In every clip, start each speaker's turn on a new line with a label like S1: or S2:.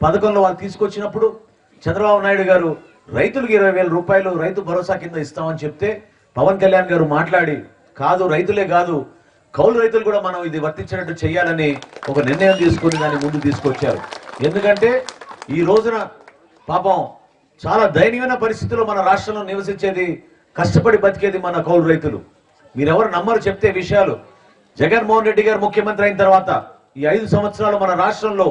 S1: పథకంలో వాళ్ళు తీసుకొచ్చినప్పుడు చంద్రబాబు నాయుడు గారు రైతులకు 20,000 రూపాయలు రైతు భరోసా కింద ఇస్తామని చెప్తే పవన్ కళ్యాణ్ గారు మాట్లాడి కాదు రైతులే కాదు కౌలు రైతులు కూడా మనం ఇది వర్తించినట్టు చేయాలని ఒక నిర్ణయం తీసుకుని దాన్ని ముందు తీసుకొచ్చారు. ఎందుకంటే ఈ రోజున పాపం చాలా దయనీయమైన పరిస్థితుల్లో మన రాష్ట్రంలో నివసించేది కష్టపడి బతికేది మన కౌలు రైతులు. మీరెవరు నమ్మరు చెప్తే విషయాలు. జగన్మోహన్ రెడ్డి గారు ముఖ్యమంత్రి అయిన తర్వాత ఈ 5 సంవత్సరాలు మన రాష్ట్రంలో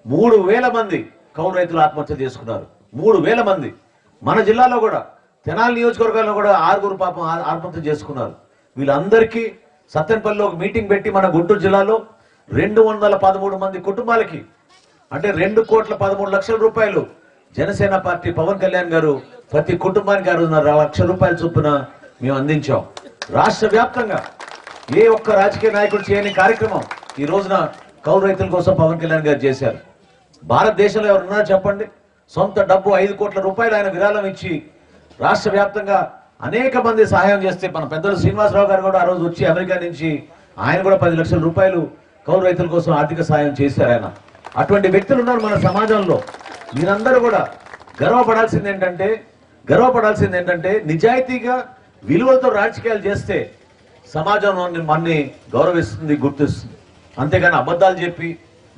S1: 3,000 మంది కౌలు రైతులు ఆత్మహత్య చేసుకున్నారు. 3,000 మంది. మన జిల్లాలో కూడా తెనాలి నియోజకవర్గాల్లో కూడా 6 పాపం ఆత్మహత్య చేసుకున్నారు. వీళ్ళందరికీ సత్తెనపల్లిలో ఒక మీటింగ్ పెట్టి మన గుంటూరు జిల్లాలో 213 మంది కుటుంబాలకి అంటే 2,13,00,000 రూపాయలు జనసేన పార్టీ పవన్ కళ్యాణ్ గారు ప్రతి కుటుంబానికి 6.5 లక్షల రూపాయల చొప్పున మేము అందించాం. రాష్ట్ర వ్యాప్తంగా ఏ ఒక్క రాజకీయ నాయకుడు చేయని కార్యక్రమం ఈ రోజున కౌలు రైతుల కోసం పవన్ కళ్యాణ్ గారు చేశారు. భారతదేశంలో ఎవరున్నారో చెప్పండి, సొంత డబ్బు 5 కోట్ల రూపాయలు ఆయన విరాళం ఇచ్చి రాష్ట్ర వ్యాప్తంగా అనేక మంది సహాయం చేస్తే మన పెద్దలు శ్రీనివాసరావు గారు కూడా ఆ రోజు వచ్చి అమెరికా నుంచి ఆయన కూడా 10 లక్షల రూపాయలు కౌలు రైతుల కోసం ఆర్థిక సహాయం చేశారు ఆయన. అటువంటి వ్యక్తులు ఉన్నారు మన సమాజంలో. మీరందరూ కూడా గర్వపడాల్సింది ఏంటంటే నిజాయితీగా విలువలతో రాజకీయాలు చేస్తే సమాజం మనని గౌరవిస్తుంది, గుర్తిస్తుంది. అంతేగాని అబద్ధాలు చెప్పి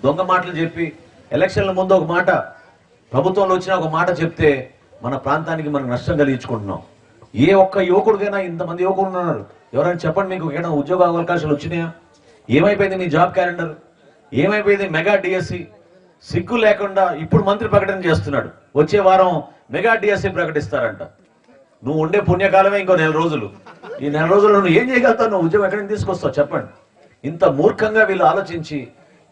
S1: దొంగ మాటలు చెప్పి ఎలక్షన్ల ముందు ఒక మాట ప్రభుత్వంలో వచ్చిన ఒక మాట చెప్తే మన ప్రాంతానికి మనం నష్టం కలిగించుకుంటున్నాం. ఏ ఒక్క యువకుడికైనా ఇంతమంది యువకులు ఉన్నారు, ఎవరైనా చెప్పండి మీకు ఏమైనా ఉద్యోగ అవకాశాలు వచ్చినాయా? ఏమైపోయింది మీ జాబ్ క్యాలెండర్? ఏమైపోయింది మెగా డిఎస్సి? సిగ్గు లేకుండా ఇప్పుడు మంత్రి ప్రకటన చేస్తున్నాడు, వచ్చే వారం మెగా డిఎస్సి ప్రకటిస్తారంట. నువ్వు ఉండే పుణ్యకాలమే ఇంకో 4 రోజులు. ఈ 4 రోజుల్లో నువ్వు ఏం చేయగలుగుతావు? నువ్వు ఉద్యోగం ఎక్కడి నుంచి తీసుకొస్తావు చెప్పండి. ఇంత మూర్ఖంగా వీళ్ళు ఆలోచించి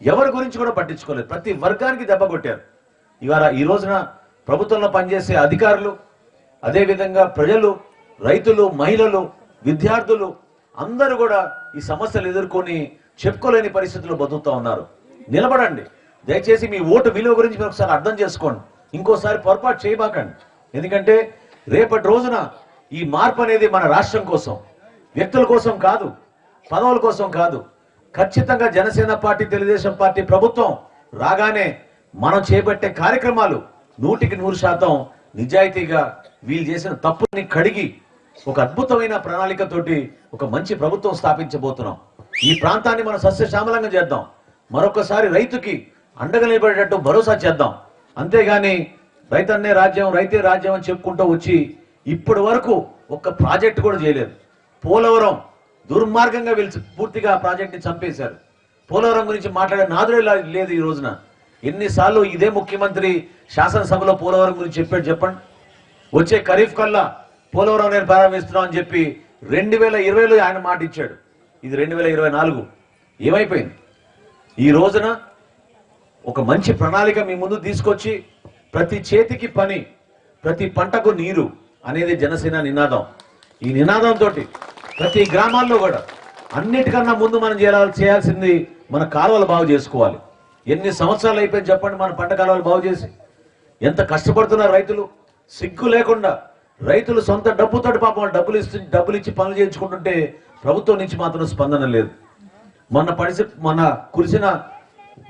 S1: ఎవరి గురించి కూడా పట్టించుకోలేదు. ప్రతి వర్గానికి దెబ్బ కొట్టారు. ఈ రోజున ప్రభుత్వంలో పనిచేసే అధికారులు, అదేవిధంగా ప్రజలు, రైతులు, మహిళలు, విద్యార్థులు అందరూ కూడా ఈ సమస్యలు ఎదుర్కొని చెప్పుకోలేని పరిస్థితుల్లో బతుకుతా ఉన్నారు. నిలబడండి. దయచేసి మీ ఓటు విలువ గురించి మీరు ఒకసారి అర్థం చేసుకోండి. ఇంకోసారి పొరపాటు చేయబాకండి. ఎందుకంటే రేపటి రోజున ఈ మార్పు అనేది మన రాష్ట్రం కోసం, వ్యక్తుల కోసం కాదు, పదవుల కోసం కాదు. ఖచ్చితంగా జనసేన పార్టీ, తెలుగుదేశం పార్టీ ప్రభుత్వం రాగానే మనం చేపట్టే కార్యక్రమాలు 100% నిజాయితీగా వీళ్ళు చేసిన తప్పుని కడిగి ఒక అద్భుతమైన ప్రణాళికతోటి ఒక మంచి ప్రభుత్వం స్థాపించబోతున్నాం. ఈ ప్రాంతాన్ని మనం సస్యశ్యామలంగా చేద్దాం. మరొకసారి రైతుకి అండగా నిలబడేటట్టు భరోసా చేద్దాం. అంతేగాని రైతన్నే రాజ్యం, రైతే రాజ్యం అని చెప్పుకుంటూ వచ్చి ఇప్పటి వరకు ఒక్క ప్రాజెక్టు కూడా చేయలేదు. పోలవరం దుర్మార్గంగా వీళ్ళు పూర్తిగా ఆ ప్రాజెక్ట్ని చంపేశారు. పోలవరం గురించి మాట్లాడే నాదుడే లేదు ఈ రోజున. ఎన్నిసార్లు ఇదే ముఖ్యమంత్రి శాసనసభలో పోలవరం గురించి చెప్పండి. వచ్చే ఖరీఫ్ కల్లా పోలవరం నేను ప్రారంభిస్తున్నాం అని చెప్పి 2020లో ఆయన మాట ఇచ్చాడు. ఇది 2024. ఏమైపోయింది? ఈ రోజున ఒక మంచి ప్రణాళిక మీ ముందు తీసుకొచ్చి ప్రతి చేతికి పని, ప్రతి పంటకు నీరు అనేది జనసేన నినాదం. ఈ నినాదంతో ప్రతి గ్రామాల్లో కూడా అన్నిటికన్నా ముందు మనం చేయాల్సింది మన కాలువలు బాగు చేసుకోవాలి. ఎన్ని సంవత్సరాలు అయిపోయింది చెప్పండి మన పంట కాలువలు బాగు చేసి? ఎంత కష్టపడుతున్నారు రైతులు. సిగ్గు లేకుండా రైతులు సొంత డబ్బుతో పాపం డబ్బులు ఇచ్చి పనులు చేయించుకుంటుంటే ప్రభుత్వం నుంచి మాత్రం స్పందన లేదు. మొన్న కురిసిన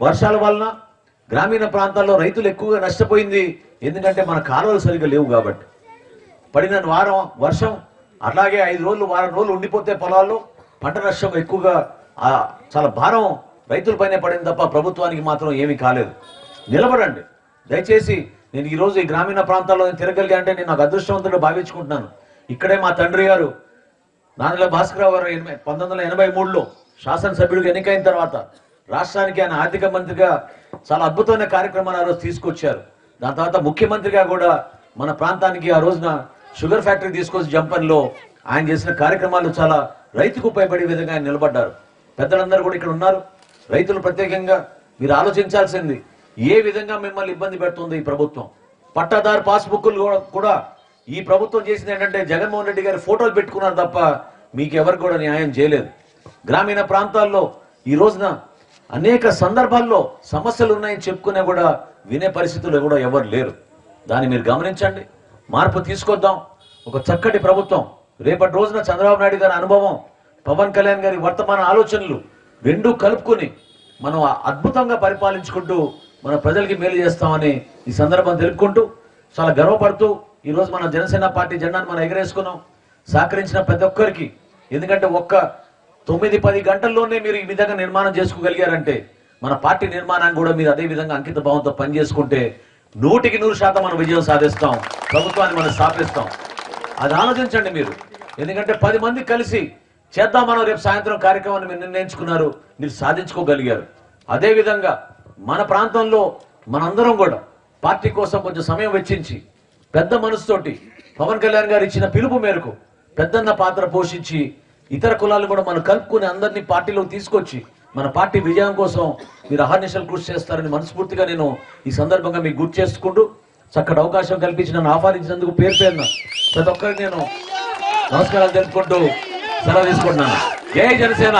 S1: వర్షాల వలన గ్రామీణ ప్రాంతాల్లో రైతులు ఎక్కువగా నష్టపోయింది. ఎందుకంటే మన కాలువలు సరిగ్గా లేవు కాబట్టి. పడిన వర్షం అలాగే 5 రోజులు, వారం రోజులు ఉండిపోతే పొలాల్లో పంట నష్టం ఎక్కువగా చాలా భారం రైతులపైనే పడింది తప్ప ప్రభుత్వానికి మాత్రం ఏమీ కాలేదు. నిలబడండి దయచేసి. నేను ఈరోజు ఈ గ్రామీణ ప్రాంతాల్లో తిరగలిగా అంటే నేను నాకు అదృష్టవంతుడు భావించుకుంటున్నాను. ఇక్కడే మా తండ్రి గారు నాన్నల భాస్కరరావు గారు 1983లో శాసనసభ్యుడిగా ఎన్నికైన తర్వాత రాష్ట్రానికి ఆయన ఆర్థిక మంత్రిగా చాలా అద్భుతమైన కార్యక్రమాలు ఆ రోజు తీసుకొచ్చారు. దాని తర్వాత ముఖ్యమంత్రిగా కూడా మన ప్రాంతానికి ఆ రోజున షుగర్ ఫ్యాక్టరీ తీసుకొచ్చి జంపన్లో ఆయన చేసిన కార్యక్రమాలు చాలా రైతుకు ఉపయోగపడే విధంగా ఆయన నిలబడ్డారు. పెద్దలందరూ కూడా ఇక్కడ ఉన్నారు. రైతులు ప్రత్యేకంగా మీరు ఆలోచించాల్సింది ఏ విధంగా మిమ్మల్ని ఇబ్బంది పెడుతుంది ఈ ప్రభుత్వం. పట్టాదారు పాస్బుక్లు కూడా ఈ ప్రభుత్వం చేసింది ఏంటంటే జగన్మోహన్ రెడ్డి గారి ఫోటోలు పెట్టుకున్నారు తప్ప మీకు ఎవరికి కూడా న్యాయం చేయలేదు. గ్రామీణ ప్రాంతాల్లో ఈ రోజున అనేక సందర్భాల్లో సమస్యలు ఉన్నాయని చెప్పుకునే కూడా వినే పరిస్థితుల్లో కూడా ఎవరు లేరు. దాన్ని మీరు గమనించండి. మార్పు తీసుకొద్దాం. ఒక చక్కటి ప్రభుత్వం రేపటి రోజున చంద్రబాబు నాయుడు గారి అనుభవం, పవన్ కళ్యాణ్ గారి వర్తమాన ఆలోచనలు రెండూ కలుపుకొని మనం అద్భుతంగా పరిపాలించుకుంటూ మన ప్రజలకి మేలు చేస్తామని ఈ సందర్భం తెలుపుకుంటూ చాలా గర్వపడుతూ ఈరోజు మన జనసేన పార్టీ జెండాను మనం ఎగరేసుకున్నాం. సహకరించిన ప్రతి ఒక్కరికి, ఎందుకంటే ఒక్క 9-10 గంటల్లోనే మీరు ఈ విధంగా నిర్మాణం చేసుకోగలిగారంటే మన పార్టీ నిర్మాణాన్ని కూడా మీరు అదే విధంగా అంకిత భావంతో పనిచేసుకుంటే 100% మనం విజయం సాధిస్తాం, ప్రభుత్వాన్ని మనం స్థాపిస్తాం. అది ఆలోచించండి మీరు. ఎందుకంటే 10 మంది కలిసి చేద్దాం మనం రేపు సాయంత్రం కార్యక్రమాన్ని మీరు నిర్ణయించుకున్నారు, మీరు సాధించుకోగలిగారు. అదేవిధంగా మన ప్రాంతంలో మనందరం కూడా పార్టీ కోసం కొంచెం సమయం వెచ్చించి పెద్ద మనసుతోటి పవన్ కళ్యాణ్ గారు ఇచ్చిన పిలుపు మేరకు పెద్దన్న పాత్ర పోషించి ఇతర కులాలు కూడా మనం కలుపుకుని అందరినీ పార్టీలోకి తీసుకొచ్చి మన పార్టీ విజయం కోసం మీరు అహర్నిశలు కృషి చేస్తారని మనస్ఫూర్తిగా నేను ఈ సందర్భంగా మీకు గుర్తు చేసుకుంటూ చక్కటి అవకాశం కల్పించి నన్ను ఆహ్వానించినందుకు పేరు పేరున ప్రతి ఒక్కరికి నేను నమస్కారాలు తెలుపుకుంటూ సెలవు తీసుకుంటున్నాను. జై జనసేన.